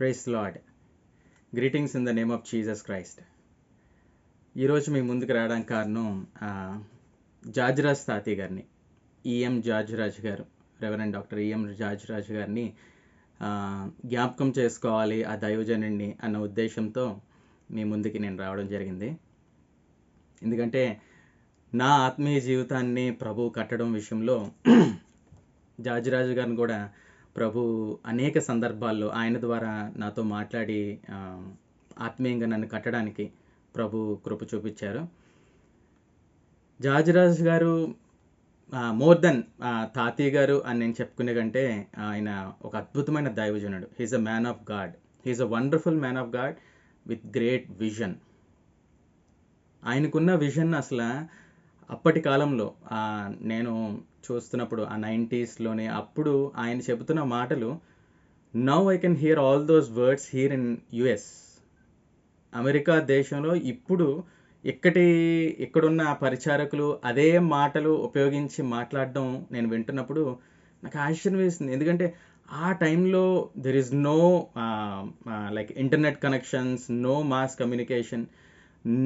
Praise Lord. Greetings in the name of Jesus Christ. ఈరోజు మీ ముందుకు రావడానికి కారణం జార్జ్ తాతయ్య గారిని, ఈఎం జార్జ్ రాజు గారు, reverend doctor E M George Raju గారిని జ్ఞాపకం చేసుకోవాలి ఆ దైవజనుడిని అన్న ఉద్దేశంతో మీ ముందుకి నేను రావడం జరిగింది. ఎందుకంటే నా ఆత్మీయ జీవితాన్ని ప్రభు కట్టడం విషయంలో జార్జ్ రాజు గారిని కూడా ప్రభు అనేక సందర్భాల్లో ఆయన ద్వారా నాతో మాట్లాడి ఆత్మీయంగా నన్ను కట్టడానికి ప్రభు కృప చూపించారు. జార్జ్ రాజు గారు మోర్ దెన్ తాతయ్య గారు అని నేను చెప్పుకునే కంటే ఆయన ఒక అద్భుతమైన దైవజనుడు. He is a man of God. He is a wonderful man of God with great vision. ఆయనకున్న విజన్ అసలు అప్పటి కాలంలో నేను చూస్తున్నప్పుడు ఆ 90sలోనే అప్పుడు ఆయన చెబుతున్న మాటలు, now I can hear all those words here in US. America దేశంలో ఇప్పుడు ఇక్కడున్న పరిచారకులు అదే మాటలు ఉపయోగించి మాట్లాడడం నేను వింటున్నప్పుడు నాకు ఆశ్చర్యం వేసింది. ఎందుకంటే ఆ టైంలో there is no like internet connections, no mass communication,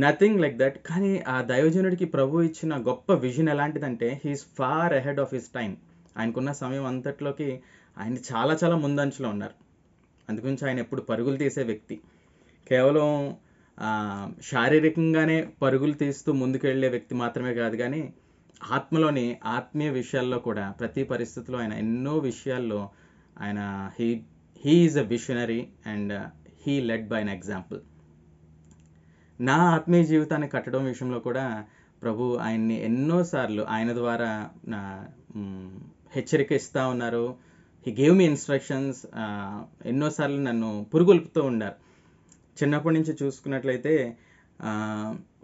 nothing like that. కానీ ఆ దైవజనుడికి ప్రభు ఇచ్చిన గొప్ప విజన్ ఎలాంటిదంటే he is far ahead of his time. ఆయనకున్న సమయం అంతట్లోకి ఆయన చాలా చాలా ముందంచులో ఉన్నారు. అందుగురించి ఆయన ఎప్పుడు పరుగులు తీసే వ్యక్తి. కేవలం శారీరకంగానే పరుగులు తీస్తూ ముందుకెళ్ళే వ్యక్తి మాత్రమే కాదు, కానీ ఆత్మలోని ఆత్మీయ విషయాల్లో కూడా ప్రతి పరిస్థితిలో ఆయన ఎన్నో విషయాల్లో ఆయన he is a visionary and he led by an example. నా ఆత్మీయ జీవితాన్ని కట్టడం విషయంలో కూడా ప్రభు ఆయన్ని ఎన్నోసార్లు ఆయన ద్వారా హెచ్చరిక ఇస్తూ ఉన్నారు. He gave me instructions. ఎన్నోసార్లు నన్ను పురుగొల్పుతూ ఉన్నారు. చిన్నప్పటి నుంచి చూసుకున్నట్లయితే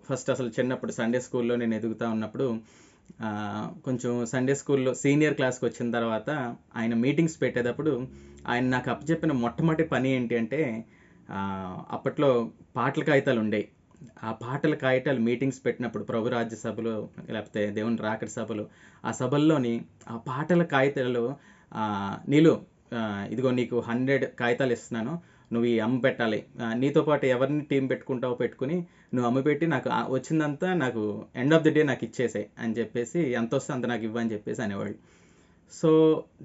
ఫస్ట్ అసలు చిన్నప్పుడు సండే స్కూల్లో నేను ఎదుగుతూ ఉన్నప్పుడు కొంచెం సండే స్కూల్లో సీనియర్ క్లాస్కి వచ్చిన తర్వాత ఆయన మీటింగ్స్ పెట్టేటప్పుడు ఆయన నాకు అప్పచెప్పిన మొట్టమొదటి పని ఏంటి అంటే అప్పట్లో పాటల కాగితాలు ఉండేవి. ఆ పాటల కాగితాలు మీటింగ్స్ పెట్టినప్పుడు ప్రభు రాజ్య సభలు లేకపోతే దేవుని రాకడి సభలు, ఆ సభల్లోని ఆ పాటల కాగితాలు నీళ్ళు ఇదిగో నీకు 100 కాగితాలు ఇస్తున్నాను, నువ్వు ఈ అమ్మ పెట్టాలి, నీతో పాటు ఎవరిని టీం పెట్టుకుంటావో పెట్టుకుని నువ్వు అమ్మ పెట్టి నాకు వచ్చిందంతా నాకు ఎండ్ ఆఫ్ ది డే నాకు ఇచ్చేసాయి అని చెప్పేసి, ఎంత వస్తే అంత నాకు ఇవ్వని చెప్పేసి అనేవాళ్ళు. So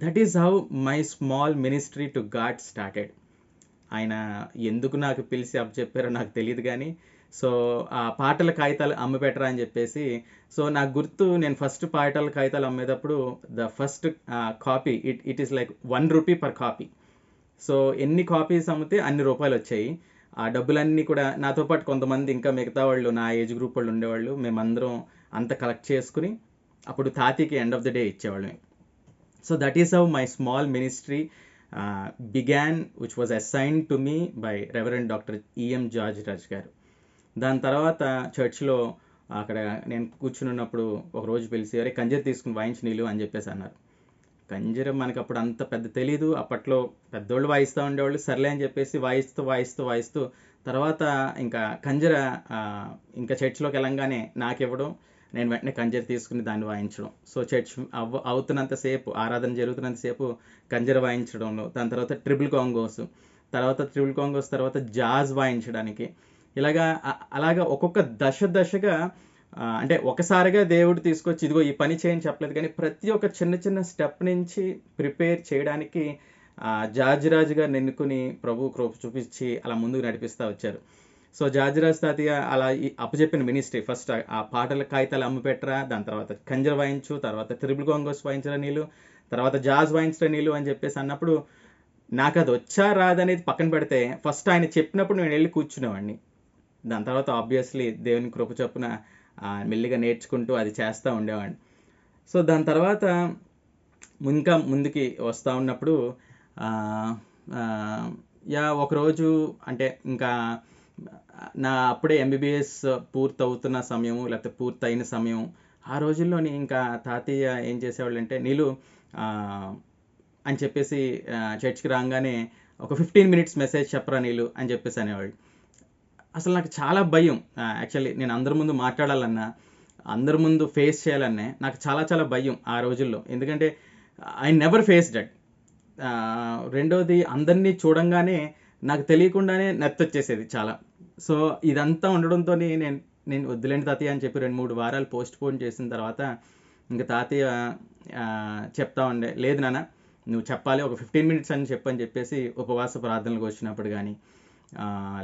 that is how my small ministry to God started. ఆయన ఎందుకు నాకు పిలిచి చెప్పారో నాకు తెలియదు, కానీ సో ఆ పాటల కాగితాలు అమ్మ పెట్టరా అని చెప్పేసి, సో నాకు గుర్తు నేను ఫస్ట్ పాటల కాగితాలు అమ్మేటప్పుడు the first copy it is like 1 rupee per copy. So ఎన్ని కాపీస్ అమ్మితే అన్ని రూపాయలు వచ్చాయి. ఆ డబ్బులన్నీ కూడా నాతో పాటు కొంతమంది ఇంకా మిగతా వాళ్ళు నా ఏజ్ గ్రూప్ వాళ్ళు ఉండేవాళ్ళు, మేమందరం అంత కలెక్ట్ చేసుకుని అప్పుడు తాతయ్యకి ఎండ్ ఆఫ్ ద డే ఇచ్చేవాళ్ళం. So that is how my small ministry began, which was assigned to me by reverend doctor E M George Raj garu. దాని తర్వాత చర్చ్లో అక్కడ నేను కూర్చుని ఉన్నప్పుడు ఒకరోజు పిలిచి, అరే కంజర్ తీసుకుని వాయించి నీళ్ళు అని చెప్పేసి అన్నారు. కంజర మనకు అప్పుడు అంత పెద్ద తెలీదు. అప్పట్లో పెద్దోళ్ళు వాయిస్తూ ఉండేవాళ్ళు, సర్లే అని చెప్పేసి వాయిస్తూ తర్వాత ఇంకా కంజర ఇంకా చర్చ్లోకి వెళ్ళంగానే నాకు ఇవ్వడం, నేను వెంటనే కంజర తీసుకుని దాన్ని వాయించడం. సో చర్చ్ అవుతున్నంతసేపు, ఆరాధన జరుగుతున్నంతసేపు కంజర వాయించడంలో, దాని తర్వాత ట్రిపుల్ కాంగోస్ తర్వాత జాజ్ వాయించడానికి, అలాగా ఒక్కొక్క దశగా అంటే ఒకసారిగా దేవుడు తీసుకొచ్చి ఇదిగో ఈ పని చేయని చెప్పలేదు, కానీ ప్రతి ఒక్క చిన్న స్టెప్ నుంచి ప్రిపేర్ చేయడానికి జార్జ్ రాజు గారిని ఎన్నుకుని ప్రభు కృప చూపించి అలా ముందుకు నడిపిస్తూ వచ్చారు. సో జార్జ్ రాజు తాతయ్య అలా అప్పచెప్పిన మినిస్ట్రీ, ఫస్ట్ ఆ పాటల కాగితాలు అమ్ము పెట్టరా, దాని తర్వాత కంజర వాయించు, తర్వాత త్రిబుల్ కాంగోస్ వాయించరా నీళ్ళు, తర్వాత జాజ్ వాయించరా నీళ్ళు అని చెప్పేసి అన్నప్పుడు నాకు అది వచ్చా రాదనేది పక్కన పెడితే ఫస్ట్ ఆయన చెప్పినప్పుడు నేను వెళ్ళి కూర్చునేవాడిని. దాని తర్వాత ఆబ్వియస్లీ దేవుని కృప చొప్పున మెల్లిగా నేర్చుకుంటూ అది చేస్తూ ఉండేవాడిని. సో దాని తర్వాత ఇంకా ముందుకి వస్తూ ఉన్నప్పుడు ఒకరోజు అంటే ఇంకా నా అప్పుడే ఎంబీబీఎస్ పూర్తవుతున్న సమయము లేకపోతే పూర్తయిన సమయం, ఆ రోజుల్లోని ఇంకా తాతయ్య ఏం చేసేవాళ్ళు అంటే, నీళ్ళు అని చెప్పేసి చర్చ్కి రాగానే ఒక 15 minutes మెసేజ్ చెప్పరా నీళ్ళు అని చెప్పేసి అనేవాళ్ళు. అసలు నాకు చాలా భయం. యాక్చువల్లీ నేను అందరి ముందు మాట్లాడాలన్నా, అందరి ముందు ఫేస్ చేయాలన్నా నాకు చాలా చాలా భయం ఆ రోజుల్లో. ఎందుకంటే ఐ నెవర్ ఫేస్ దట్. రెండోది అందరినీ చూడంగానే నాకు తెలియకుండానే నత్తొచ్చేసేది చాలా. సో ఇదంతా ఉండడంతో నేను వద్దులేండి తాతయ్య అని చెప్పి 2-3 వారాలు పోస్ట్ పోన్ చేసిన తర్వాత ఇంకా తాతయ్య చెప్తా ఉండే, లేదు నాన్న నువ్వు చెప్పాలి, ఒక 15 మినిట్స్ అని చెప్పని చెప్పేసి ఉపవాస ప్రార్థనలకు వచ్చినప్పుడు కానీ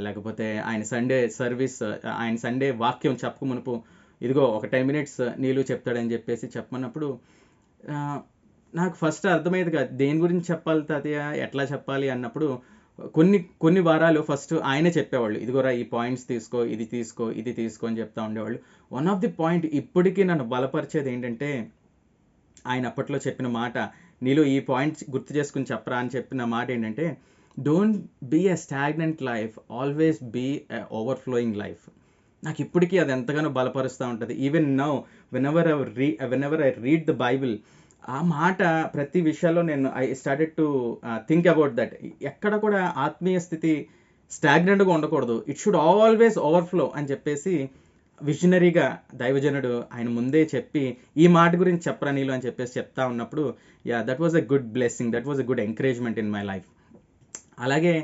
లేకపోతే ఆయన సండే సర్వీస్, ఆయన సండే వాక్యం చెప్పక మునుపు ఇదిగో ఒక 10 మినిట్స్ నీళ్ళు చెప్తాడని చెప్పేసి చెప్పమన్నప్పుడు నాకు ఫస్ట్ అర్థమయ్యేది కాదు దేని గురించి చెప్పాలి తాతయ్య, ఎట్లా చెప్పాలి అన్నప్పుడు కొన్ని వారాలు ఫస్ట్ ఆయనే చెప్పేవాళ్ళు, ఇదిగోరా ఈ పాయింట్స్ తీసుకో, ఇది తీసుకో, ఇది తీసుకో అని చెప్తా ఉండేవాళ్ళు. వన్ ఆఫ్ ది పాయింట్ ఇప్పటికీ నన్ను బలపరిచేది ఏంటంటే ఆయన అప్పట్లో చెప్పిన మాట, నీలో ఈ పాయింట్స్ గుర్తు చేసుకుని చెప్పరా అని చెప్పిన మాట ఏంటంటే, don't be a stagnant life, always be a overflowing life. నాకు ఇప్పటికీ అది ఎంతగానో బలపరుస్తూ ఉంటుంది. Even now whenever I read the Bible, ఆ మాట ప్రతి విషయాల్లో నేను I started to think about that. ఎక్కడ కూడా ఆత్మీయ స్థితి స్టాగ్నెంట్గా ఉండకూడదు, ఇట్ షుడ్ ఆల్వేస్ ఓవర్ఫ్లో అని చెప్పేసి విజనరీగా దైవజనుడు ఆయన ముందే చెప్పి ఈ మాట గురించి చెప్పరా నీళ్ళు అని చెప్పేసి చెప్తా ఉన్నప్పుడు that was a good blessing, that was a good encouragement in my life. అలాగే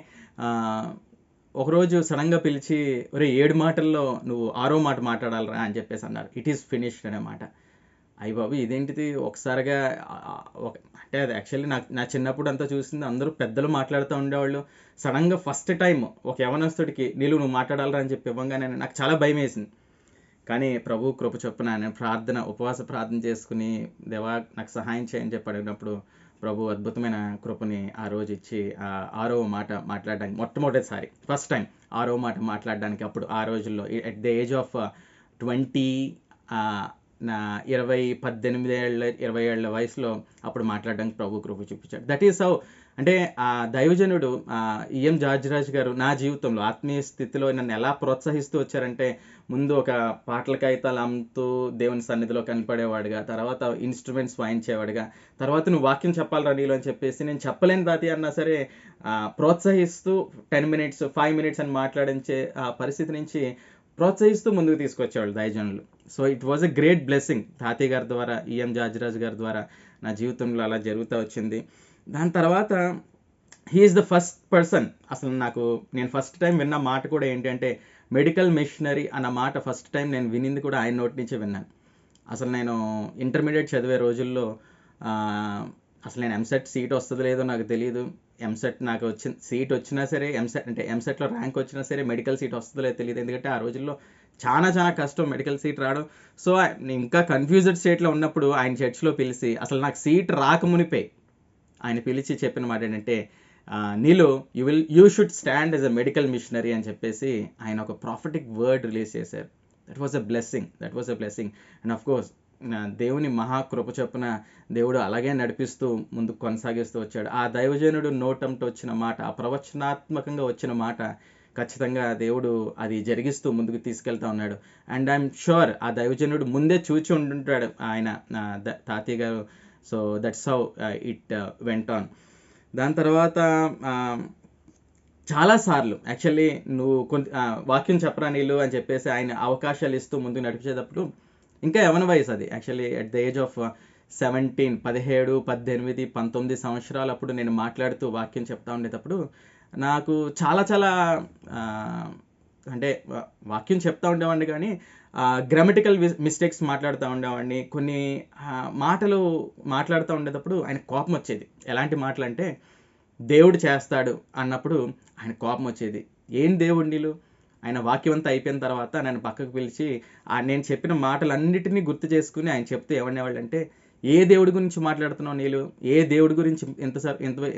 ఒకరోజు సడన్గా పిలిచి, ఒరే 7 మాటల్లో నువ్వు 6వ మాట మాట్లాడాలరా అని చెప్పేసి అన్నారు. ఇట్ ఈస్ ఫినిష్డ్ అనే మాట. అయ్య బాబు ఇదేంటిది ఒకసారిగా అంటే అది యాక్చువల్లీ నా చిన్నప్పుడు అంతా చూసింది అందరూ పెద్దలు మాట్లాడుతూ ఉండేవాళ్ళు. సడన్గా ఫస్ట్ టైం ఒక యవనస్తుడికి నువ్వు మాట్లాడాలరా అని చెప్పి ఇవ్వగానే నాకు చాలా భయం వేసింది. కానీ ప్రభు కృప చొప్పున నేను ఉపవాస ప్రార్థన చేసుకుని దేవా నాకు సహాయం చేయని చెప్పి అడిగినప్పుడు ప్రభు అద్భుతమైన కృపని ఆ రోజు ఇచ్చి 6వ మాట మాట్లాడడానికి మొట్టమొదటిసారి ఫస్ట్ టైం 6వ మాట మాట్లాడడానికి అప్పుడు ఆ రోజుల్లో ఎట్ ద ఏజ్ ఆఫ్ 20 నా 18 ఏళ్ళ 20 ఏళ్ల వయసులో అప్పుడు మాట్లాడడానికి ప్రభు కృప చూపించాడు. దట్ ఈస్ హౌ అంటే ఆ దైవజనుడు ఈఎం జార్జిరాజు గారు నా జీవితంలో ఆత్మీయ స్థితిలో నన్ను ఎలా ప్రోత్సహిస్తూ వచ్చారంటే, ముందు ఒక పాటల కాగితాలు అమ్ముతూ దేవుని సన్నిధిలో కనపడేవాడుగా, తర్వాత ఇన్స్ట్రుమెంట్స్ వాయించేవాడుగా, తర్వాత నువ్వు వాక్యం చెప్పాలరా నీళ్ళు అని చెప్పేసి నేను చెప్పలేని దాతి అన్నా సరే ప్రోత్సహిస్తూ 10 మినిట్స్ 5 మినిట్స్ అని మాట్లాడించే ఆ పరిస్థితి నుంచి ప్రోత్సహిస్తూ ముందుకు తీసుకొచ్చేవాళ్ళు దైవజనులు. So it was a great blessing. తాతయ్య గారి ద్వారా, ఈఎం జార్జిరాజు గారి ద్వారా నా జీవితంలో అలా జరుగుతూ వచ్చింది. దాని తర్వాత హీఈస్ ద ఫస్ట్ పర్సన్, అసలు నేను ఫస్ట్ టైం విన్న మాట కూడా ఏంటంటే మెడికల్ మిషనరీ అన్న మాట ఫస్ట్ టైం నేను వినింది కూడా ఆయన నోటి నుంచే విన్నాను. అసలు నేను ఇంటర్మీడియట్ చదివే రోజుల్లో అసలు నేను ఎంసెట్ సీట్ వస్తుందో లేదో నాకు తెలియదు. ఎంసెట్ నాకు సీట్ వచ్చినా సరే, ఎంసెట్లో ర్యాంక్ వచ్చినా సరే మెడికల్ సీట్ వస్తుందో లేదో తెలియదు. ఎందుకంటే ఆ రోజుల్లో చాలా కష్టం మెడికల్ సీట్ రావడం. సో నేను ఇంకా కన్ఫ్యూజ్డ్ స్టేట్లో ఉన్నప్పుడు ఆయన చర్చ్లో పిలిచి అసలు నాకు సీట్ రాకమునిపే ఆయన పిలిచి చెప్పిన మాట ఏంటంటే, నీలో you should stand as a medical missionary అని చెప్పేసి ఆయన ఒక ప్రాఫిటిక్ వర్డ్ రిలీజ్ చేశారు. That was a blessing and of course దేవుని మహాకృప చొప్పున దేవుడు అలాగే నడిపిస్తూ ముందుకు కొనసాగిస్తూ వచ్చాడు. ఆ దైవజనుడు నోటంతో వచ్చిన మాట, ఆ ప్రవచనాత్మకంగా వచ్చిన మాట ఖచ్చితంగా దేవుడు అది జరిగిస్తూ ముందుకు తీసుకెళ్తా ఉన్నాడు. అండ్ ఐఎమ్ షూర్ ఆ దైవజనుడు ముందే చూచి ఉంటుంటాడు ఆయన తాతయ్య గారు. So that's how it went on. దాని తర్వాత చాలాసార్లు యాక్చువల్లీ నువ్వు వాక్యం చెప్పరా నీళ్ళు అని చెప్పేసి ఆయన అవకాశాలు ఇస్తూ ముందుకు నడిపించేటప్పుడు ఇంకా యవన వయసు అది actually at the age of 17, 17, 18, 19 సంవత్సరాలు అప్పుడు నేను మాట్లాడుతూ వాక్యం చెప్తా ఉండేటప్పుడు నాకు చాలా అంటే వాక్యం చెప్తా ఉండేవాడిని కానీ గ్రామటికల్ మిస్టేక్స్ మాట్లాడుతూ ఉండేవాడిని. కొన్ని మాటలు మాట్లాడుతూ ఉండేటప్పుడు ఆయన కోపం వచ్చేది. ఎలాంటి మాటలు అంటే, దేవుడు చేస్తాడు అన్నప్పుడు ఆయన కోపం వచ్చేది. ఏం దేవుడు నీళ్ళు? ఆయన వాక్యం అంతా అయిపోయిన తర్వాత నన్ను పక్కకు పిలిచి నేను చెప్పిన మాటలన్నిటినీ గుర్తు చేసుకుని ఆయన చెప్తే ఏమనేవాళ్ళు అంటే, ఏ దేవుడి గురించి మాట్లాడుతున్నావు నీళ్ళు? ఏ దేవుడి గురించి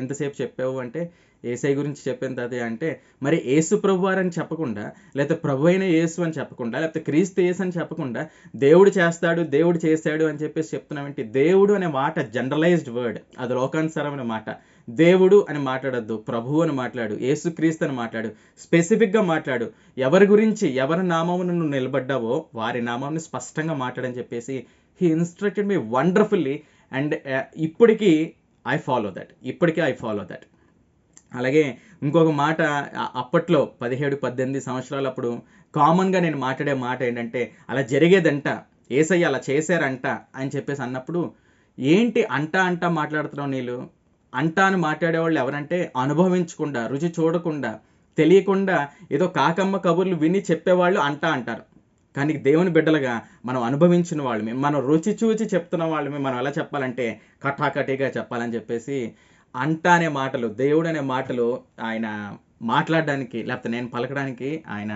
ఎంతసేపు చెప్పావు అంటే, ఏసై గురించి చెప్పిన తర్వాత అంటే, మరి యేసు ప్రభు అని చెప్పకుండా, లేకపోతే ప్రభు అయిన యేసు అని చెప్పకుండా, లేకపోతే క్రీస్తు యేసు అని చెప్పకుండా దేవుడు చేస్తాడు దేవుడు చేశాడు అని చెప్పేసి చెప్తున్నామంటే, దేవుడు అనే మాట జనరలైజ్డ్ వర్డ్, అది లోకానుసారమైన మాట. దేవుడు అని మాట్లాడద్దు, ప్రభు అని మాట్లాడు, యేసుక్రీస్తు అని మాట్లాడు, స్పెసిఫిక్గా మాట్లాడు. ఎవరి గురించి ఎవరి నామమును నువ్వు నిలబడ్డావో వారి నామాన్ని స్పష్టంగా మాట్లాడని చెప్పేసి he instructed me wonderfully. And ఇప్పటికీ ఐ ఫాలో దట్. అలాగే ఇంకొక మాట, అప్పట్లో 17, 18 సంవత్సరాలు అప్పుడు కామన్గా నేను మాట్లాడే మాట ఏంటంటే, అలా జరిగేదంట, ఏసయ్య అలా చేశారంట అని చెప్పేసి అన్నప్పుడు, ఏంటి అంట మాట్లాడుతున్నావు నీళ్ళు? అంటా అని మాట్లాడేవాళ్ళు ఎవరంటే అనుభవించకుండా, రుచి చూడకుండా, తెలియకుండా ఏదో కాకమ్మ కబుర్లు విని చెప్పేవాళ్ళు అంటా అంటారు. కానీ దేవుని బిడ్డలుగా మనం అనుభవించిన వాళ్ళమే, మనం రుచి చూచి చెప్తున్న వాళ్ళమే. మనం ఎలా చెప్పాలంటే కటాకటిగా చెప్పాలని చెప్పేసి అంటా అనే మాటలు, దేవుడు అనే మాటలు ఆయన మాట్లాడడానికి లేకపోతే నేను పలకడానికి ఆయన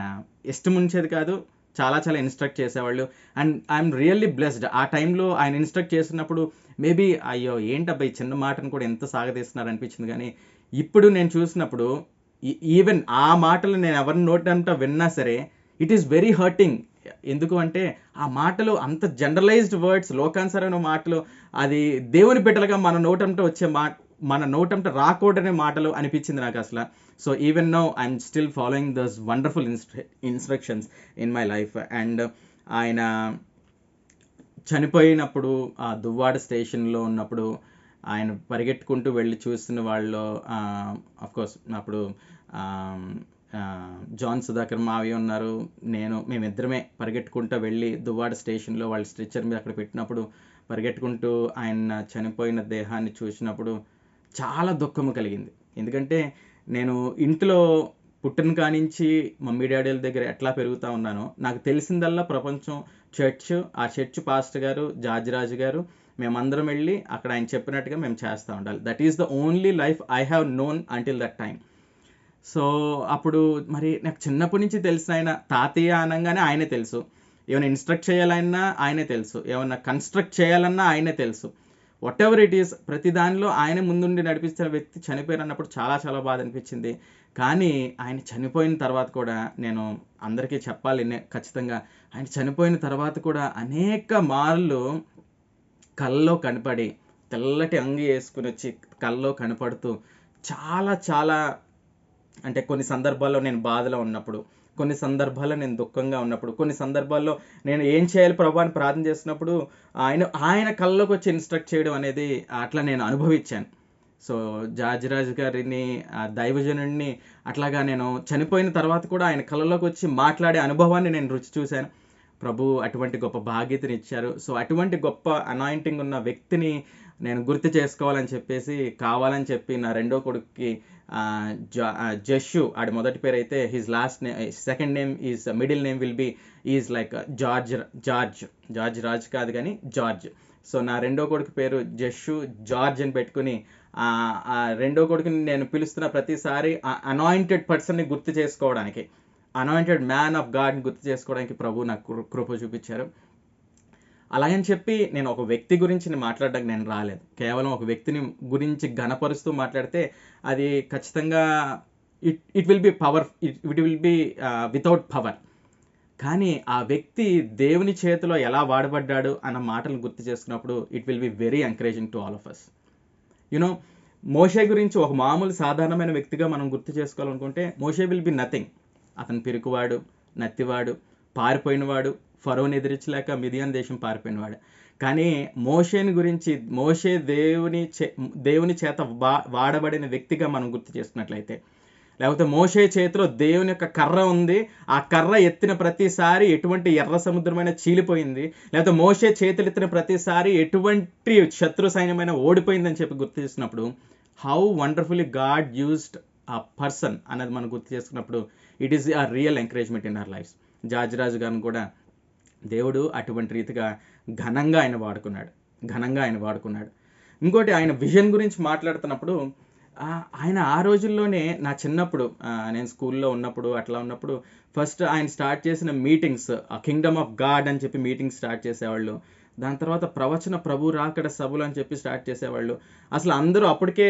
ఇష్టం ఉంచేది కాదు. చాలా చాలా ఇన్‌స్ట్రక్ట్ చేసేవాళ్ళు. And I'm really blessed. ఆ టైంలో ఆయన ఇన్‌స్ట్రక్ట్ చేసినప్పుడు మేబీ అయ్యో! ఏంటబ్బా! ఈ చిన్న మాటను కూడా ఎంత సాగదీస్తున్నారు అనిపించింది గానీ, ఇప్పుడు నేను చూసినప్పుడు ఈవెన్ ఆ మాటలు నేను ఎవరి నోటంట విన్నా సరే, ఇట్ ఈస్ వెరీ హర్టింగ్. ఎందుకు అంటే, ఆ మాటలు అంత జనరలైజ్డ్ వర్డ్స్, లోకానుసారమైన మాటలు, అది దేవుని బిడ్డలుగా మన నోటంట రాకూడని మాటలు అనిపించింది నాకసల. So, even now I'm still following those wonderful instructions in my life. And ఆయన చనిపోయినప్పుడు ఆ దువ్వాడ స్టేషన్‌లో ఉన్నప్పుడు ఆయన పరిగెట్టుకుంటూ వెళ్లి చూస్తున్న వాళ్ళలో ఆఫ్‌కోర్స్ అప్పుడు ఆహ్, జాన్ సుధాకర్ మావయ్య ఉన్నారు. మేమిద్దరమే పరిగెట్టుకుంటూ వెళ్ళి దువ్వాడ స్టేషన్‌లో వాళ్ళ స్ట్రెచర్ మీద అక్కడ పెట్టినప్పుడు పరిగెట్టుకుంటూ ఆయన చనిపోయిన దేహాన్ని చూసినప్పుడు చాలా దుఃఖము కలిగింది. ఎందుకంటే నేను ఇంట్లో పుట్టిన కానించి మమ్మీ డ్యాడీల దగ్గర ఎట్లా పెరుగుతా ఉన్నానో, నాకు తెలిసిందల్లా ప్రపంచం చర్చ్. ఆ చర్చ్ పాస్టర్ గారు, జార్జ్ రాజు గారు, మేమందరం వెళ్ళి అక్కడ ఆయన చెప్పినట్టుగా మేము చేస్తూ ఉండాలి. That is the only life I have known until that time. So, అప్పుడు మరి నాకు చిన్నప్పటి నుంచి తెలిసిన ఆయన తాతయ్య అనంగానే ఆయనే తెలుసు. ఏమైనా ఇన్‌స్ట్రక్ట్ చేయాలన్నా ఆయనే తెలుసు. ఏమన్నా కన్‌స్ట్రక్ట్ చేయాలన్నా ఆయనే తెలుసు. వాటెవర్ ఇట్ ఈస్ ప్రతి దానిలో ఆయనే ముందుండి నడిపిస్తున్న వ్యక్తి చనిపోయారన్నప్పుడు చాలా చాలా బాధ అనిపించింది. కానీ ఆయన చనిపోయిన తర్వాత కూడా నేను అందరికీ చెప్పాలి ఖచ్చితంగా. ఆయన చనిపోయిన తర్వాత కూడా అనేక మార్లు కలలో కనపడి, తెల్లటి అంగి యేసుకొనొచ్చి కలలో కనపడుతూ చాలా చాలా అంటే కొన్ని సందర్భాల్లో నేను బాధలో ఉన్నప్పుడు, కొన్ని సందర్భాల్లో నేను దుఃఖంగా ఉన్నప్పుడు, కొన్ని సందర్భాల్లో నేను ఏం చేయాలి ప్రభు అని ప్రార్థన చేసినప్పుడు ఆయన కల్లోకి వచ్చి ఇన్‌స్ట్రక్ట్ చేయడం అనేది అట్లా నేను అనుభవించాను. సో, జార్జ్ రాజు గారిని దైవజనుడిని అట్లాగా నేను చనిపోయిన తర్వాత కూడా ఆయన కలలోకి వచ్చి మాట్లాడే అనుభవాన్ని నేను రుచి చూశాను. ప్రభు అటువంటి గొప్ప బాధ్యతనిచ్చారు. సో, అటువంటి గొప్ప అనాయింటింగ్ ఉన్న వ్యక్తిని నేను గుర్తు చేసుకోవాలని చెప్పేసి, కావాలని చెప్పి నా రెండో కొడుక్కి జషు ఆడి మొదటి పేరైతే second name middle name will be like George Raj కాదు గానీ జార్జ్. సో, నా రెండో కొడుకు పేరు జషు జార్జ్ అని పెట్టుకొని ఆ రెండో కొడుకుని నేను పిలుస్తున్న ప్రతిసారి అనాయింటెడ్ పర్సన్‌ని గుర్తు చేసుకోవడానికి, అనాయింటెడ్ మ్యాన్ ఆఫ్ గాడ్‌ని గుర్తు చేసుకోవడానికి ప్రభు నాకు కృప చూపించారు. అలాగని చెప్పి నేను ఒక వ్యక్తి గురించి మాట్లాడడానికి నేను రాలేదు. కేవలం ఒక వ్యక్తిని గురించి ఘనపరుస్తూ మాట్లాడితే అది ఖచ్చితంగా it will be without power. కానీ ఆ వ్యక్తి దేవుని చేతిలో ఎలా వాడబడ్డాడు అన్న మాటలు గుర్తు చేసుకున్నప్పుడు it will be very encouraging to all of us. మోషే గురించి ఒక మామూలు సాధారణమైన వ్యక్తిగా మనం గుర్తు చేసుకోవాలనుకుంటే మోషే విల్ బి నథింగ్. అతను పిరికివాడు, నత్తివాడు, పారిపోయినవాడు, ఫరోని ఎదిరించలేక మిదియాన్ దేశం పారిపోయినవాడు. కానీ మోషే దేవుని చేత వాడబడిన వ్యక్తిగా మనం గుర్తు చేసుకున్నట్లయితే, లేకపోతే మోషే చేతిలో దేవుని యొక్క కర్ర ఉంది, ఆ కర్ర ఎత్తిన ప్రతిసారి ఎటువంటి ఎర్ర సముద్రమైన చీలిపోయింది, లేకపోతే మోషే చేతులు ఎత్తిన ప్రతిసారి ఎటువంటి శత్రు సైన్యమైన ఓడిపోయిందని చెప్పి గుర్తు చేసినప్పుడు హౌ వండర్ఫుల్లీ గాడ్ యూజ్డ్ ఆ పర్సన్ అనేది మనం గుర్తు చేసుకున్నప్పుడు it is a real encouragement in our lives. George Raju గారిని కూడా దేవుడు అటువంటి రీతిగా ఘనంగా ఆయన వాడుకున్నాడు. ఇంకోటి ఆయన విజన్ గురించి మాట్లాడుతున్నప్పుడు ఆయన ఆ రోజుల్లోనే నా చిన్నప్పుడు నేను స్కూల్లో ఉన్నప్పుడు అట్లా ఉన్నప్పుడు ఫస్ట్ ఆయన స్టార్ట్ చేసిన మీటింగ్స్ కింగ్డమ్ ఆఫ్ గాడ్ అని చెప్పి మీటింగ్స్ స్టార్ట్ చేసేవాళ్ళు. దాని తర్వాత ప్రవచన ప్రభు రాకడ సభలు అని చెప్పి స్టార్ట్ చేసేవాళ్ళు. అసలు అందరూ అప్పటికే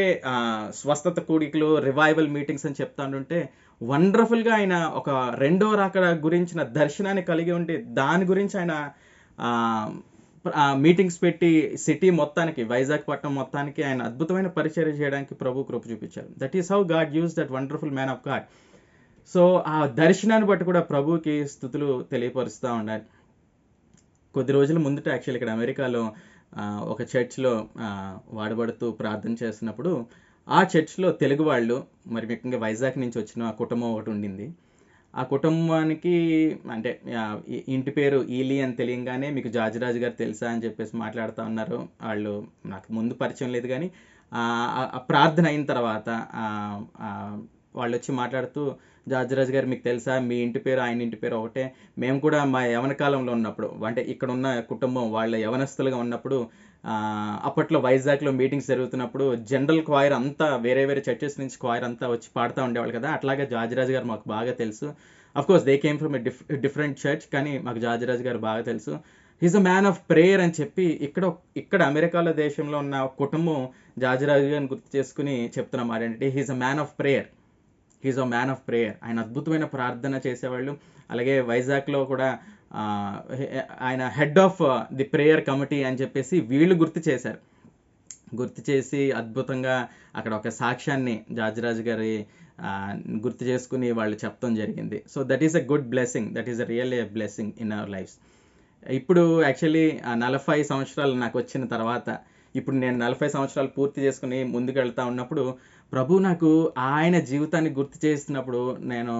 స్వస్థత కూడికలు, రివైవల్ మీటింగ్స్ అని చెప్తాంటుంటే వండర్ఫుల్గా ఆయన ఒక రెండో రాకడ గురించిన దర్శనాన్ని కలిగి ఉండి దాని గురించి ఆయన మీటింగ్స్ పెట్టి సిటీ మొత్తానికి, వైజాగ్ పట్టణం మొత్తానికి ఆయన అద్భుతమైన పరిచర్య చేయడానికి ప్రభు కృప చూపించారు. That is how God use that wonderful man of God. So ఆ దర్శనాన్ని బట్టి కూడా ప్రభుకి స్తుతులు తెలియపరుస్తూ ఉండాలి. కొద్ది రోజుల ముందుట యాక్చువల్లీ ఇక్కడ అమెరికాలో ఒక చర్చ్లో వాడబడుతూ ప్రార్థన చేసినప్పుడు ఆ చర్చ్లో తెలుగు వాళ్ళు, మరి ముఖ్యంగా వైజాగ్ నుంచి వచ్చిన కుటుంబం ఒకటి ఉండింది. ఆ కుటుంబానికి అంటే ఇంటి పేరు ఈలీ అని తెలియగానే మీకు జార్జ్ రాజు గారు తెలుసా అని చెప్పేసి మాట్లాడుతూ ఉన్నారు. వాళ్ళు నాకు ముందు పరిచయం లేదు కానీ ఆ ప్రార్థన అయిన తర్వాత వాళ్ళు వచ్చి మాట్లాడుతూ, జార్జిరాజు గారు మీకు తెలుసా, మీ ఇంటి పేరు ఆయన ఇంటి పేరు ఒకటే, మేము కూడా మా యవన కాలంలో ఉన్నప్పుడు, అంటే ఇక్కడ ఉన్న కుటుంబం వాళ్ళ యవనస్తులుగా ఉన్నప్పుడు, అప్పట్లో వైజాగ్లో మీటింగ్స్ జరుగుతున్నప్పుడు జనరల్ క్వైర్ అంతా వేరే వేరే చర్చెస్ నుంచి క్వైర్ అంతా వచ్చి పాడుతూ ఉండేవాళ్ళు కదా, అట్లాగే జార్జిరాజు గారు మాకు బాగా తెలుసు. Of course they came from a different church, కానీ మాకు జార్జిరాజు గారు బాగా తెలుసు. He's a man of prayer అని చెప్పి ఇక్కడ అమెరికాలో దేశంలో ఉన్న కుటుంబం జార్జిరాజు గారిని గుర్తు చేసుకుని చెప్తున్న మాట ఏంటంటే, he's a man of prayer. He's a man of prayer. ఆయన అద్భుతమైన ప్రార్థన చేసేవాళ్ళు. అలాగే వైజాగ్లో కూడా ఆయన head of the prayer committee అని చెప్పేసి వీళ్ళు గుర్తు చేశారు. గుర్తు చేసి అద్భుతంగా అక్కడ ఒక సాక్ష్యాన్ని జార్జిరాజు గారి గుర్తు చేసుకుని వాళ్ళు చెప్పడం జరిగింది. So that is a good blessing, that is a really a blessing in our lives. ఇప్పుడు యాక్చువల్లీ 40 సంవత్సరాలు నాకు వచ్చిన తర్వాత, ఇప్పుడు నేను 40 సంవత్సరాలు పూర్తి చేసుకుని ముందుకు వెళ్తా ఉన్నప్పుడు, ప్రభు నాకు ఆయన జీవితాన్ని గుర్తు చేస్తున్నప్పుడు నేను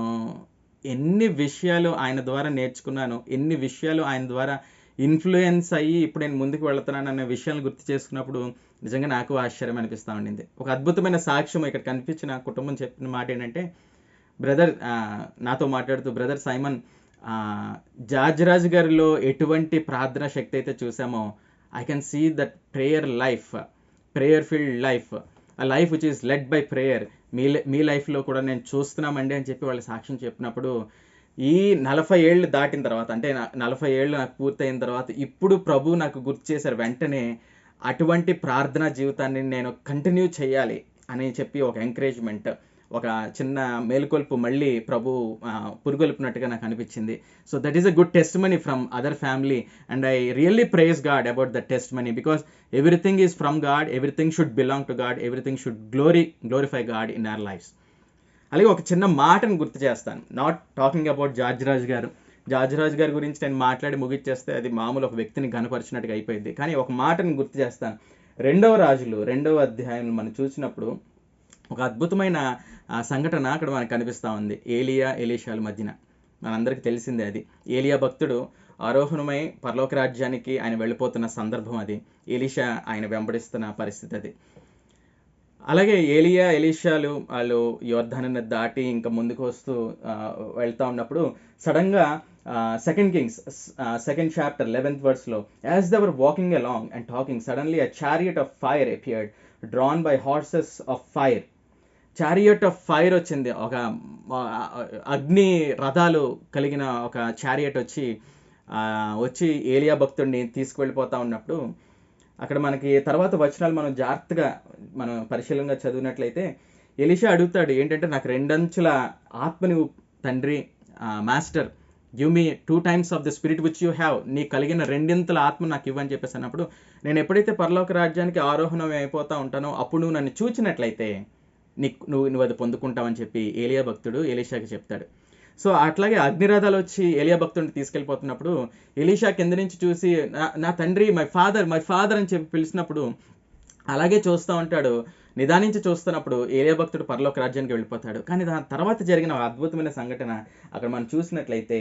ఎన్ని విషయాలు ఆయన ద్వారా నేర్చుకున్నాను, ఎన్ని విషయాలు ఆయన ద్వారా ఇన్ఫ్లుయెన్స్ అయ్యి ఇప్పుడు నేను ముందుకు వెళ్తున్నాను అనే విషయాలను గుర్తు చేసుకున్నప్పుడు నిజంగా నాకు ఆశ్చర్యం అనిపిస్తూ ఉండింది. ఒక అద్భుతమైన సాక్ష్యం ఇక్కడ కనిపించిన కుటుంబం చెప్పిన మాట ఏంటంటే, బ్రదర్ నాతో మాట్లాడుతూ, బ్రదర్ సైమన్, జార్జిరాజు గారిలో ఎటువంటి ప్రార్థన శక్తి అయితే చూసామో, I can see that prayer life, prayer filled life, ఆ life which is led by prayer మీ లైఫ్లో కూడా నేను చూస్తున్నామండి అని చెప్పి వాళ్ళు సాక్ష్యం చెప్పినప్పుడు, ఈ 40 ఏళ్ళు దాటిన తర్వాత, అంటే 40 ఏళ్ళు నాకు పూర్తయిన తర్వాత ఇప్పుడు ప్రభు నాకు గుర్తు చేశారు వెంటనే, అటువంటి ప్రార్థనా జీవితాన్ని నేను కంటిన్యూ చేయాలి అని చెప్పి ఒక ఎంకరేజ్మెంట్, ఒక చిన్న మేలుకొల్పు మళ్ళీ ప్రభు పురుగొల్పినట్టుగా నాకు అనిపించింది. So that is a good testimony from other family, and I really praise God about that testimony, because everything is from God, everything should belong to God, everything should glorify God in our lives. అలాగే ఒక చిన్న మాటను గుర్తు చేస్తాను, not talking about జార్జిరాజు గారు. జార్జిరాజు గారి గురించి నేను మాట్లాడి ముగిచ్చేస్తే అది మామూలు ఒక వ్యక్తిని ఘనపరిచినట్టుగా అయిపోయింది. కానీ ఒక మాటను గుర్తు చేస్తాను. 2వ రాజులు 2వ అధ్యాయం మనం చూసినప్పుడు ఒక అద్భుతమైన సంఘటన అక్కడ మనకు కనిపిస్తూ ఉంది. ఏలియా ఎలీషాల మధ్యన మనందరికీ తెలిసిందే అది. ఏలియా భక్తుడు ఆరోహణమై పరలోక రాజ్యానికి ఆయన వెళ్ళిపోతున్న సందర్భం అది. ఎలీషా ఆయన వెంబడిస్తున్న పరిస్థితి అది. అలాగే ఏలియా ఎలీషాలు వాళ్ళు యోర్దానుని దాటి ఇంకా ముందుకు వస్తూ వెళ్తూ ఉన్నప్పుడు సడన్గా 2 Kings 2nd chapter 11th verse, as they were walking along and talking, suddenly a chariot of fire appeared, drawn by horses of fire. Chariot of fire వచ్చింది, ఒక అగ్ని రథాలు కలిగిన ఒక చారియట్ వచ్చి ఏలియా భక్తుడిని తీసుకువెళ్ళిపోతూ ఉన్నప్పుడు, అక్కడ మనకి తర్వాత వచనాలు మనం జాగ్రత్తగా మనం పరిశీలనగా చదివినట్లయితే, ఎలీషా అడుగుతాడు ఏంటంటే, నాకు 2 అంచుల ఆత్మని తండ్రి, master, give me 2 times of the spirit which you have, నీ కలిగిన 2 ఆత్మ నాకు ఇవ్వని చెప్పేసి అన్నప్పుడు, నేను ఎప్పుడైతే పరలోక రాజ్యానికి ఆరోహణం అయిపోతూ ఉంటానో అప్పుడు నువ్వు నన్ను చూచినట్లయితే నువ్వు అది పొందుకుంటావని చెప్పి ఏలియా భక్తుడు ఎలీషాకి చెప్తాడు. సో అట్లాగే అగ్నిరథాలు వచ్చి ఏలియా భక్తుడిని తీసుకెళ్ళిపోతున్నప్పుడు ఎలీషా కింద నుంచి చూసి నా తండ్రి, మై ఫాదర్ అని చెప్పి పిలిచినప్పుడు అలాగే చూస్తూ ఉంటాడు. నిదానించి చూస్తున్నప్పుడు ఏలియా భక్తుడు పరలోక రాజ్యానికి వెళ్ళిపోతాడు. కానీ దాని తర్వాత జరిగిన అద్భుతమైన సంఘటన అక్కడ మనం చూసినట్లయితే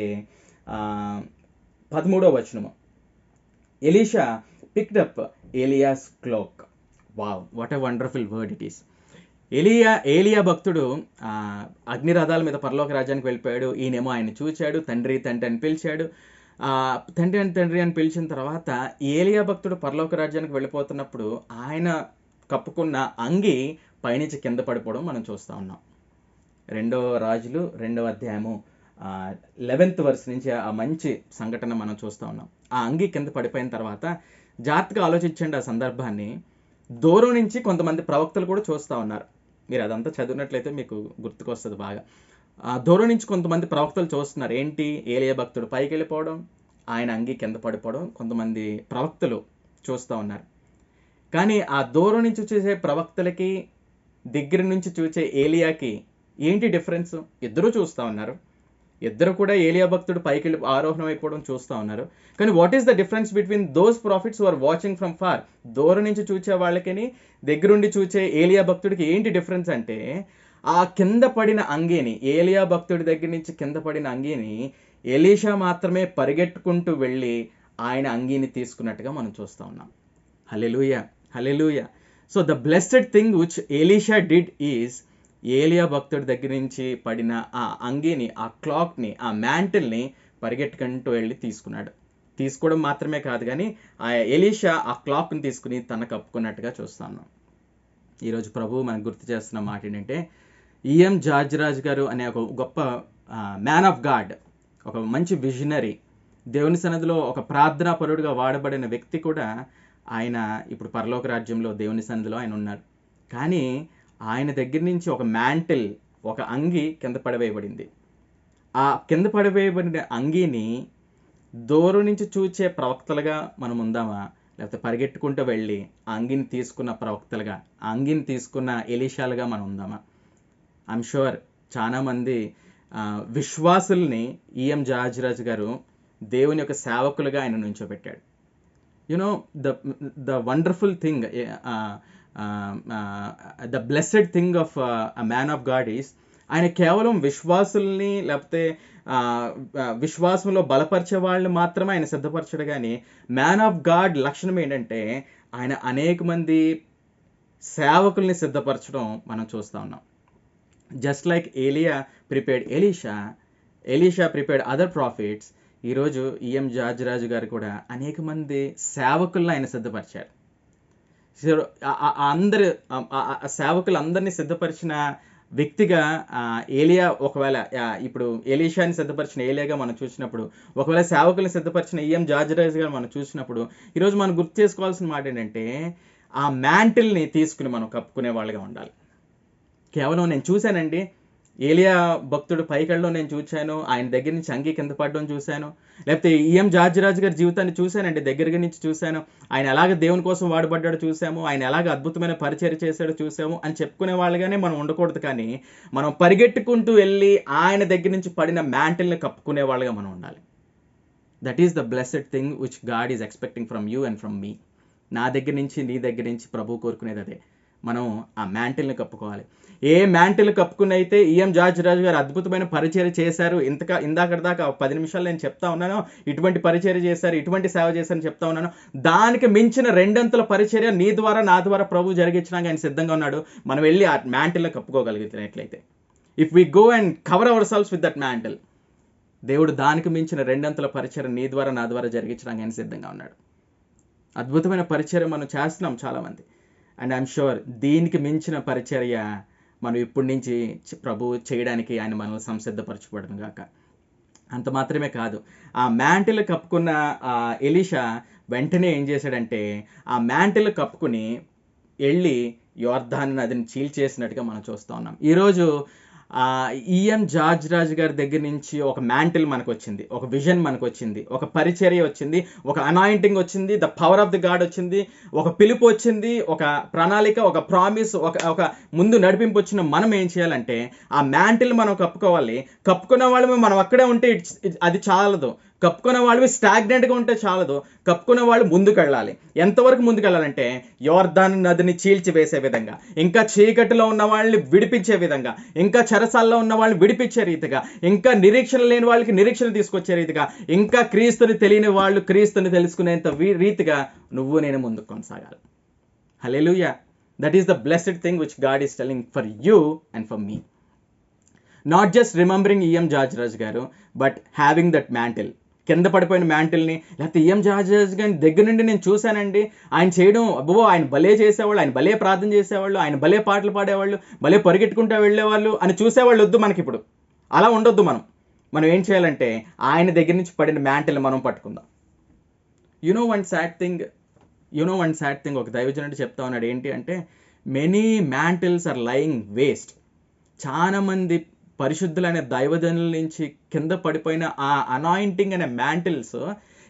13వ వచనము, Elisha picked up Elias cloak. Wow, what a wonderful word it is. ఏలియా భక్తుడు అగ్నిరథాల మీద పరలోక రాజ్యానికి వెళ్ళిపోయాడు. ఈయనేమో ఆయన చూచాడు, తండ్రి అని పిలిచాడు. తండ్రి అని పిలిచిన తర్వాత ఏలియా భక్తుడు పరలోక రాజ్యానికి వెళ్ళిపోతున్నప్పుడు ఆయన కప్పుకున్న అంగి పైనుంచి కింద పడిపోవడం మనం చూస్తూ ఉన్నాం. 2వ రాజులు 2వ అధ్యాయము 11th verse నుంచి ఆ మంచి సంఘటన మనం చూస్తూ ఉన్నాం. ఆ అంగి కింద పడిపోయిన తర్వాత జాగ్రత్తగా ఆలోచించండి ఆ సందర్భాన్ని. దూరం నుంచి కొంతమంది ప్రవక్తలు కూడా చూస్తూ ఉన్నారు. మీరు అదంతా చదివినట్లయితే మీకు గుర్తుకొస్తుంది బాగా. దూరం నుంచి కొంతమంది ప్రవక్తలు చూస్తున్నారు. ఏంటి, ఏలియా భక్తుడు పైకి వెళ్ళిపోవడం, ఆయన అంగి కింద పడిపోవడం కొంతమంది ప్రవక్తలు చూస్తూ ఉన్నారు. కానీ ఆ దూరం నుంచి చూసే ప్రవక్తలకి దగ్గర నుంచి చూసే ఏలియాకి ఏంటి డిఫరెన్స్? ఇద్దరూ చూస్తూ ఉన్నారు. ఇద్దరు కూడా ఏలియా భక్తుడు పైకి వెళ్ళి ఆరోహణం అయిపోవడం చూస్తూ ఉన్నారు. కానీ what is the difference between those prophets who are watching from far? దూరం నుంచి చూసే వాళ్ళకి దగ్గరుండి చూసే ఏలియా భక్తుడికి ఏంటి డిఫరెన్స్ అంటే, ఆ కింద పడిన అంగీని, ఏలియా భక్తుడి దగ్గర నుంచి కింద పడిన అంగీని ఎలీషా మాత్రమే పరిగెట్టుకుంటూ వెళ్ళి ఆయన అంగీని తీసుకున్నట్టుగా మనం చూస్తూ ఉన్నాం. Hallelujah, hallelujah. So the blessed thing which Elisha did is, ఏలియా భక్తుడి దగ్గర నుంచి పడిన ఆ అంగీని, ఆ క్లాక్ని, ఆ మ్యాంటిల్ని పరిగెట్టుకుంటూ వెళ్ళి తీసుకున్నాడు. తీసుకోవడం మాత్రమే కాదు కానీ ఆ ఎలీషా ఆ క్లాక్ని తీసుకుని తన కప్పుకున్నట్టుగా చూస్తాను. ఈరోజు ప్రభువు మనకు గుర్తు చేస్తున్న మాట ఏంటంటే, ఈఎం జార్జ్ రాజ్ గారు అనే ఒక గొప్ప మ్యాన్ ఆఫ్ గాడ్, ఒక మంచి విజనరీ, దేవుని సన్నిధిలో ఒక ప్రార్థనా పరుడుగా వాడబడిన వ్యక్తి కూడా ఆయన ఇప్పుడు పరలోక రాజ్యంలో దేవుని సన్నిధిలో ఆయన ఉన్నారు. కానీ ఆయన దగ్గర నుంచి ఒక మ్యాంటిల్, ఒక అంగి కింద పడవేయబడింది. ఆ కింద పడవేయబడిన అంగీని దూరం నుంచి చూచే ప్రవక్తలుగా మనం ఉందామా, లేకపోతే పరిగెట్టుకుంటూ వెళ్ళి ఆ అంగిని తీసుకున్న ప్రవక్తలుగా, ఆ అంగిని తీసుకున్న ఎలీషాలుగా మనం ఉందామా? ఐఎమ్ షూర్ చాలామంది విశ్వాసుల్ని ఈఎం జార్జ్ రాజ్ గారు దేవుని యొక్క సేవకులుగా ఆయన నుంచోబెట్టాడు. You know the wonderful thing, the blessed thing of a man of God is, ఆయన కేవలం విశ్వాసుల్ని లేకపోతే విశ్వాసంలో బలపరిచే వాళ్ళని మాత్రమే ఆయన సిద్ధపరచడు. కానీ మ్యాన్ ఆఫ్ గాడ్ లక్షణం ఏంటంటే ఆయన అనేక మంది సేవకుల్ని సిద్ధపరచడం మనం చూస్తూ ఉన్నాం. జస్ట్ లైక్ ఏలియా prepared Elisha, Elisha prepared other profits, ఈరోజు ఈఎం జార్జ్ రాజు గారు కూడా అనేక మంది సేవకులను ఆయన సిద్ధపరిచారు. అందరు సేవకులందరినీ సిద్ధపరిచిన వ్యక్తిగా ఏలియా, ఒకవేళ ఇప్పుడు ఎలీషాని సిద్ధపరిచిన ఏలియాగా మనం చూసినప్పుడు, ఒకవేళ సేవకుల్ని సిద్ధపరిచిన ఈఎం జార్జ్ రాజు గారు మనం చూసినప్పుడు, ఈరోజు మనం గుర్తు చేసుకోవాల్సిన మాట ఏంటంటే ఆ మ్యాంటిల్ని తీసుకుని మనం కప్పుకునే వాళ్ళగా ఉండాలి. కేవలం నేను చూశానండి, ఏలియా భక్తుడు పైకళ్ళలో నేను చూశాను, ఆయన దగ్గర నుంచి అంగీ కింద పడడం చూశాను, లేకపోతే ఈఎం జార్జ్ రాజు గారి జీవితాన్ని చూశానండి, దగ్గర నుంచి చూశాను, ఆయన ఎలాగ దేవుని కోసం వాడబడ్డాడో చూసాము, ఆయన ఎలాగ అద్భుతమైన పరిచర్య చేశాడో చూసాము అని చెప్పుకునే వాళ్ళగానే మనం ఉండకూడదు. కానీ మనం పరిగెట్టుకుంటూ వెళ్ళి ఆయన దగ్గర నుంచి పడిన మ్యాంటిల్ని కప్పుకునే వాళ్ళగా మనం ఉండాలి. That is the blessed thing which God is expecting from you and from మీ. నా దగ్గర నుంచి, నీ దగ్గర నుంచి ప్రభువు కోరుకునేది అదే. మనం ఆ మ్యాంటిల్ని కప్పుకోవాలి. ఏ మ్యాంటిల్ కప్పుకుని అయితే ఈఎం జార్జ్ రాజు గారు అద్భుతమైన పరిచర్య చేశారు, ఇందాకటిదాకా 10 నిమిషాలు నేను చెప్తా ఉన్నాను, ఇటువంటి పరిచర్య చేశారు, ఇటువంటి సేవ చేశారని చెప్తా ఉన్నాను, దానికి మించిన 2 అంతల పరిచర్య నీ ద్వారా, నా ద్వారా ప్రభు జరిగించడానికి ఆయన సిద్ధంగా ఉన్నాడు. మనం వెళ్ళి ఆ మ్యాంటిల్ని కప్పుకోగలిగినట్లయితే, if we go and cover ourselves with that mantle, దేవుడు దానికి మించిన 2 అంతల పరిచర్య నీ ద్వారా, నా ద్వారా జరిగించడానికి ఆయన సిద్ధంగా ఉన్నాడు. అద్భుతమైన పరిచర్య మనం చేస్తున్నాం చాలామంది, అండ్ ఐఎమ్ షూర్ దీనికి మించిన పరిచర్య మనం ఇప్పటి నుంచి ప్రభువు చేయడానికి ఆయన మనల్ని సంసిద్ధపరచబడను గాక. అంత మాత్రమే కాదు, ఆ మ్యాంటిల్ కప్పుకున్న ఎలీషా వెంటనే ఏం చేశాడంటే ఆ మ్యాంటిల్ కప్పుకుని వెళ్ళి యోర్దాను నదిని చీల్చేసినట్టుగా మనం చూస్తూ ఉన్నాం. ఈరోజు ఈఎం జార్జ్ రాజు గారి దగ్గర నుంచి ఒక మ్యాంటిల్ మనకు వచ్చింది, ఒక విజన్ మనకు వచ్చింది, ఒక పరిచర్య వచ్చింది, ఒక అనాయింటింగ్ వచ్చింది, the power of the God వచ్చింది, ఒక పిలుపు వచ్చింది, ఒక ప్రణాళిక, ఒక ప్రామిస్, ఒక ముందు నడిపింపు వచ్చిన మనం ఏం చేయాలంటే ఆ మ్యాంటిల్ మనం కప్పుకోవాలి. కప్పుకున్న వాళ్ళమే మనం అక్కడే ఉంటే అది చాలదు. కప్పుకున్న వాళ్ళు స్టాగ్నెంట్గా ఉంటే చాలదు. కప్పుకున్న వాళ్ళు ముందుకు వెళ్ళాలి. ఎంతవరకు ముందుకు వెళ్ళాలంటే యోర్దాను నదిని చీల్చివేసే విధంగా, ఇంకా చీకటిలో ఉన్న వాళ్ళని విడిపించే విధంగా, ఇంకా చెరసాల్లో ఉన్న వాళ్ళని విడిపించే రీతిగా, ఇంకా నిరీక్షణ లేని వాళ్ళకి నిరీక్షణ తీసుకొచ్చే రీతిగా, ఇంకా క్రీస్తుని తెలియని వాళ్ళు క్రీస్తుని తెలుసుకునేంత రీతిగా నువ్వు నేను ముందుకు కొనసాగాలి. Hallelujah. That is the blessed thing which God is telling for you and for me. Not just remembering E M George Raju garu, but having that mantle, కింద పడిపోయిన మ్యాంటిల్ని. లేకపోతే ఈఎం జార్జ్ రాజు గారి దగ్గర నుండి నేను చూశానండి, ఆయన చేయడం, అబ్బో ఆయన భలే చేసేవాళ్ళు, ఆయన భలే ప్రార్థన చేసేవాళ్ళు, ఆయన భలే పాటలు పాడేవాళ్ళు, భలే పరిగెట్టుకుంటూ వెళ్ళేవాళ్ళు అని చూసేవాళ్ళు వద్దు మనకి. ఇప్పుడు అలా ఉండొద్దు. మనం ఏం చేయాలంటే ఆయన దగ్గర నుంచి పడిన మ్యాంటిల్ని మనం పట్టుకుందాం. యునో వన్ సాడ్ థింగ్ ఒక దైవజనుడు చెప్తా ఉన్నాడు. ఏంటి అంటే మెనీ మ్యాంటిల్స్ ఆర్ లయింగ్ వేస్ట్. చాలా మంది పరిశుద్ధులైన దైవజనుల నుంచి కింద పడిపోయిన ఆ అనాయింటింగ్ అనే మ్యాంటిల్స్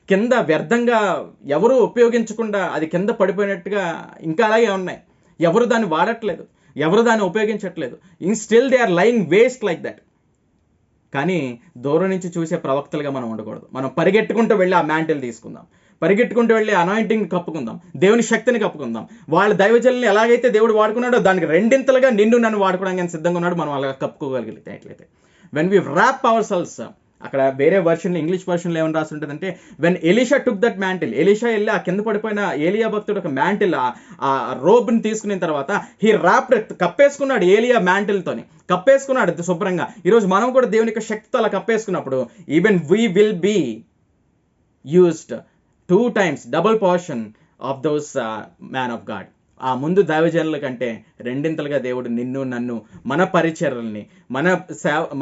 కింద వ్యర్థంగా ఎవరు ఉపయోగించకుండా అది కింద పడిపోయినట్టుగా ఇంకా అలాగే ఉన్నాయి. ఎవరు దాన్ని వాడట్లేదు, ఎవరు దాన్ని ఉపయోగించట్లేదు. Still they are lying waste like that. కానీ దూరం నుంచి చూసే ప్రవక్తలుగా మనం ఉండకూడదు. మనం పరిగెట్టుకుంటూ వెళ్ళి ఆ మ్యాంటిల్ తీసుకుందాం, పరిగెట్టుకుంటూ వెళ్ళి అనాయింటింగ్ కప్పుకుందాం, దేవుని శక్తిని కప్పుకుందాం. వాళ్ళ దైవజనుల్ని ఎలాగైతే దేవుడు వాడుకున్నాడో దానికి 2 నిన్ను నన్ను వాడుకోవడానికి సిద్ధంగా ఉన్నాడు. మనం అలా కప్పుకోగలిగితే when we wrap ourselves అక్కడ వేరే వర్షన్, ఇంగ్లీష్ వర్షన్లో ఏమని రాసి ఉంటుందంటే, when Elisha took that mantle, Elisha వెళ్ళి ఆ కింద పడిపోయిన ఏలియా భక్తుడు ఒక మ్యాంటిల్, ఆ రోబ్ని తీసుకున్న తర్వాత హీ ర్యాప్డ్, కప్పేసుకున్నాడు ఏలియా మ్యాంటిల్తోని, కప్పేసుకున్నాడు శుభ్రంగా. ఈరోజు మనం కూడా దేవుని యొక్క శక్తితో అలా కప్పేసుకున్నప్పుడు even we will be used 2 times double portion of those man of God. ఆ ముందు దైవజనుల కంటే రెండింతలుగా దేవుడు నిన్ను, నన్ను, మన పరిచర్యల్ని,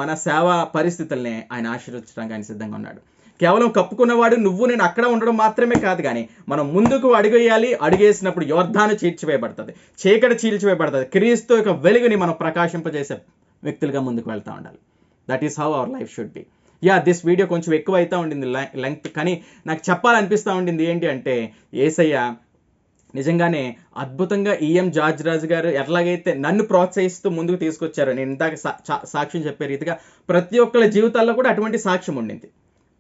మన సేవా పరిస్థితుల్ని ఆయన ఆశీర్వదించడానికి ఆయన సిద్ధంగా ఉన్నాడు. కేవలం కప్పుకున్నవాడు నువ్వు నేను అక్కడ ఉండడం మాత్రమే కాదు, కానీ మనం ముందుకు అడుగేయాలి. అడుగేసినప్పుడు యోర్దాను చీల్చివేయబడుతుంది, చీకటి చీల్చివేయబడుతుంది. క్రీస్తు యొక్క వెలుగుని మనం ప్రకాశింపజేసే వ్యక్తులుగా ముందుకు వెళ్తూ ఉండాలి. That is how our life should be. This video కొంచెం ఎక్కువ అవుతూ ఉండింది లెంగ్త్, కానీ నాకు చెప్పాలనిపిస్తూ ఉండింది ఏంటి అంటే, యేసయ్య నిజంగానే అద్భుతంగా ఈఎం జార్జ్ రాజు గారు ఎట్లాగైతే నన్ను ప్రోత్సహిస్తూ ముందుకు తీసుకొచ్చారో, నేను ఇందాక సాక్ష్యం చెప్పే రీతిగా ప్రతి ఒక్కరి జీవితాల్లో కూడా అటువంటి సాక్ష్యం ఉండింది.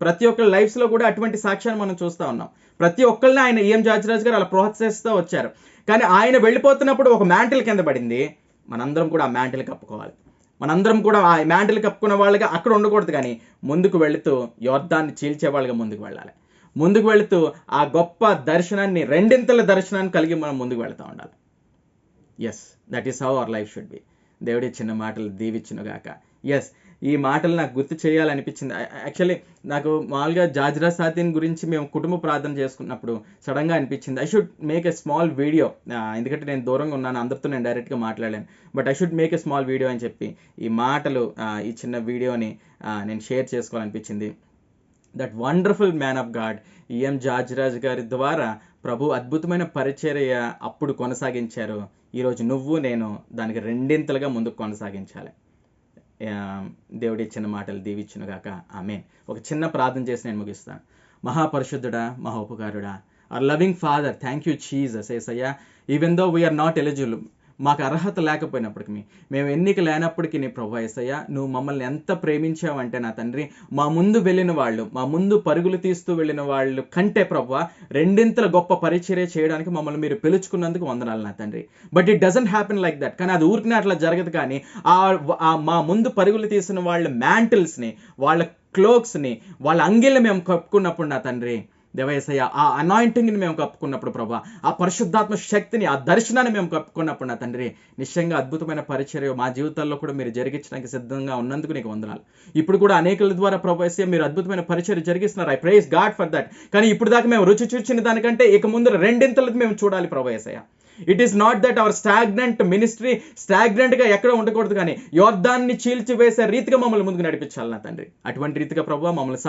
ప్రతి ఒక్కరి లైఫ్స్లో కూడా అటువంటి సాక్ష్యాన్ని మనం చూస్తూ ఉన్నాం. ప్రతి ఒక్కరిని ఆయన ఈఎం జార్జ్ రాజు గారు అలా ప్రోత్సహిస్తూ వచ్చారు. కానీ ఆయన వెళ్ళిపోతున్నప్పుడు ఒక మ్యాంటిల్ కింద పడింది. మనందరం కూడా ఆ మ్యాంటిల్ కప్పుకోవాలి. మనందరం కూడా ఆ మ్యాంటిల్ కప్పుకున్న వాళ్ళగా అక్కడ ఉండకూడదు, కానీ ముందుకు వెళుతూ యోర్దాన్ని చీల్చే వాళ్ళగా ముందుకు వెళ్ళాలి. ముందుకు వెళుతూ ఆ గొప్ప దర్శనాన్ని, రెండింతల దర్శనాన్ని కలిగి మనం ముందుకు వెళ్తూ ఉండాలి. That is how our life should be. దేవుడి చిన్న మాటలు దీవిచ్చునుగాక. ఈ మాటలు నాకు గుర్తు చేయాలనిపించింది. యాక్చువల్లీ నాకు మామూలుగా జాజ్రా సాతిన్ గురించి మేము కుటుంబ ప్రార్థన చేసుకున్నప్పుడు సడన్గా అనిపించింది, I should make a small video. ఎందుకంటే నేను దూరంగా ఉన్నాను, అందరితో నేను డైరెక్ట్గా మాట్లాడాను, but I should make a small video అని చెప్పి ఈ మాటలు, ఈ చిన్న వీడియోని నేను షేర్ చేసుకోవాలనిపించింది. That wonderful man of God EM George Raju గారి ద్వారా ప్రభు అద్భుతమైన పరిచర్య అప్పుడు కొనసాగించారు. ఈరోజు నువ్వు నేను దానికి రెండింతలుగా ముందుకు కొనసాగించాలి. దేవుడి ఇచ్చిన మాటలు దీవిచ్చునుగాక. ఆమేన్. ఒక చిన్న ప్రార్థన చేసి నేను ముగిస్తాను. మహాపరిశుద్ధుడా, మహోపకారుడా, our loving Father, thank you Jesus. యేసయ్యా, even though we are not eligible, మాకు అర్హత లేకపోయినప్పటికీ, మేము ఎన్నిక లేనప్పటికీ నీ ప్రభు యేసయ్యా, నువ్వు మమ్మల్ని ఎంత ప్రేమించావంటే నా తండ్రి, మా ముందు వెళ్ళిన వాళ్ళు, మా ముందు పరుగులు తీస్తూ వెళ్ళిన వాళ్ళు కంటే ప్రభు రెండింతల గొప్ప పరిచర్య చేయడానికి మమ్మల్ని మీరు పిలుచుకున్నందుకు వందనాలు నా తండ్రి. But it doesn't happen like that. కానీ అది ఊరికినే అట్లా జరగదు. కానీ మా ముందు పరుగులు తీసిన వాళ్ళ మ్యాంటిల్స్ని, వాళ్ళ క్లోక్స్ని, వాళ్ళ అంగిల్ని మేము కప్పుకున్నప్పుడు నా తండ్రి దేవయేసయ్య, ఆ అనాయింటింగ్ని మేము కప్పుకున్నప్పుడు ప్రభా, ఆ పరిశుద్ధాత్మ శక్తిని, ఆ దర్శనాన్ని మేము కప్పుకున్నప్పుడు నా తండ్రి, నిశ్చయంగా అద్భుతమైన పరిచర్య మా జీవితాల్లో కూడా మీరు జరిగించడానికి సిద్ధంగా ఉన్నందుకు నీకు వందనాలు. ఇప్పుడు కూడా అనేకుల ద్వారా ప్రభు యేసయ్య మీరు అద్భుతమైన పరిచర్య జరిగిస్తున్నారు. I praise God for that. కానీ ఇప్పుడు దాకా మేము రుచి చూచిన దానికంటే ఇక ముందు రెండింతలు మేము చూడాలి ప్రభు యేసయ్య. It is not that our stagnant ministry స్టాగ్నెంట్గా ఎక్కడ ఉండకూడదు, కానీ యోర్దాన్ని చీల్చివేసే రీతిగా మమ్మల్ని ముందుకు నడిపించాలి నా తండ్రి. అటువంటి రీతిగా ప్రభు మమ్మల్ని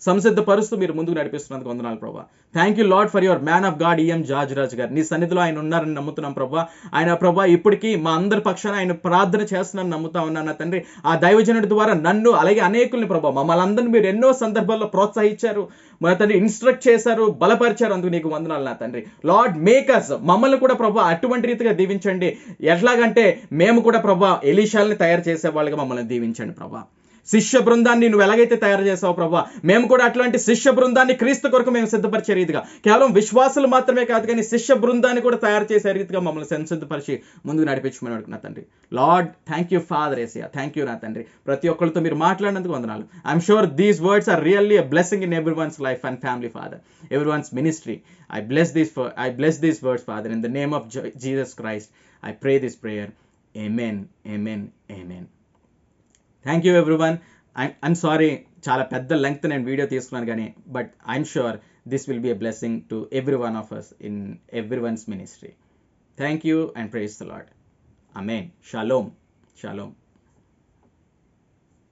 సంసిద్ధపరుస్తూ మీరు ముందుకు నడిపిస్తున్నందుకు వందనాలు ప్రభు. Thank you Lord for your man of God EM George Raju garu. నీ సన్నిధిలో ఆయన ఉన్నారని నమ్ముతున్నాం ప్రభు. ఆయన ఇప్పటికీ మా అందరి పక్షాన ఆయన ప్రార్థన చేస్తున్నాను నమ్ముతా ఉన్నాను నా తండ్రి. ఆ దైవజనుడి ద్వారా నన్ను, అలాగే అనేకుల్ని ప్రభు, మమ్మల్ని అందరినీ మీరు ఎన్నో సందర్భాల్లో ప్రోత్సహించారు మా తండ్రి, ఇన్స్ట్రక్ట్ చేశారు, బలపరిచారు. అందుకు నీకు వందనాలు నా తండ్రి. లార్డ్ మేకర్స్, మమ్మల్ని కూడా ప్రభు అటువంటి రీతిగా దీవించండి. ఎట్లాగంటే మేము కూడా ప్రభు ఎలీషాల్ని తయారు చేసే వాళ్ళగా మమ్మల్ని దీవించండి ప్రభు. శిష్య బృందాన్ని నువ్వు ఎలాగైతే తయారు చేసావు ప్రభు, మేము కూడా అట్లాంటి శిష్య బృందాన్ని క్రీస్తు కొరకు మేము సిద్ధపరిచే రీతిగా, కేవలం విశ్వాసులు మాత్రమే కాదు కానీ శిష్య బృందాన్ని కూడా తయారు చేసే రీతిగా మమ్మల్ని సిద్ధపరిచి ముందుకు నడిపించమని అడుగుతున్నా తండ్రి. Lord thank you Father Yesayya, thank you నా తండ్రి. ప్రతి ఒక్కరితో మీరు మాట్లాడినందుకు వందనాలు. I'm sure these words are really a blessing in everyone's life and family Father, everyone's ministry. I bless these words, Father, in the name of Jesus Christ. I pray this prayer. Amen, amen, amen. Thank you everyone. I'm sorry, చాలా పెద్ద length నేను video తీసుకున్నాను కానీ, but I'm sure this will be a blessing to every one of us in everyone's ministry. Thank you and praise the Lord. Amen. Shalom. Shalom.